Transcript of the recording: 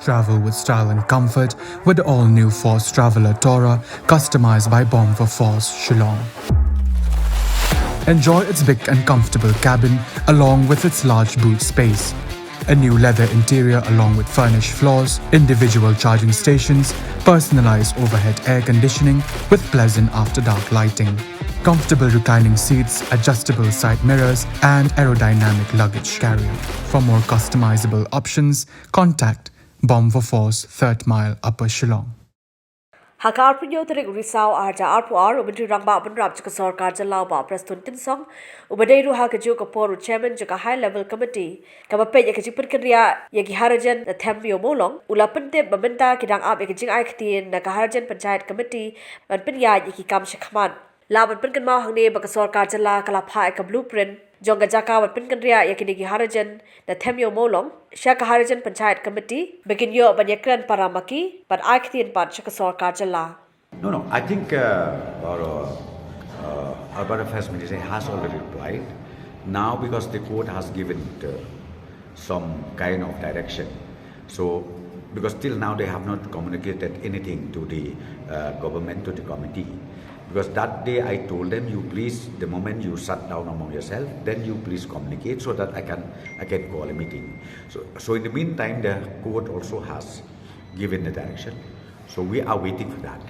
Travel with style and comfort with the all-new Force Traveler Tourer, customized by Bomb for Force Shillong. Enjoy its big and comfortable cabin along with its large boot space. A new leather interior along with furnished floors, individual charging stations, personalized overhead air conditioning with pleasant after-dark lighting, comfortable reclining seats, adjustable side mirrors, and aerodynamic luggage carrier. For more customizable options, contact Bomb for Force 3rd Mile, Upper Shillong. Hakar punyo tarik risau arja arpu ar ubentri rangba benrap jika Sorkar jalau ba preston tinsong ubadai ruha keju kaporu chairman jika high level committee kabape ya Jingpynkynriah ya Harijan na thambio molong ula pente babenta kidang ab ya jing aiktin na Harijan panchayat committee ban penya ya kam shakman la ban penkan mau hangne ba Sorkar jala kala pha ka blueprint jonga jaka ban Jingpynkynriah ya kini Harijan na thambio molong Shaka Harijan Panchayat Committee begin yo banyakran paramaki but aiktin pan shaka Sorkar jala. No, I think our Urban Affairs Ministry has already replied. Now because the court has given some kind of direction, so because till now they have not communicated anything to the government, to the committee. Because that day I told them, you please, the moment you sat down among yourself, then you please communicate so that I can call a meeting. So in the meantime, the court also has given the direction. So we are waiting for that.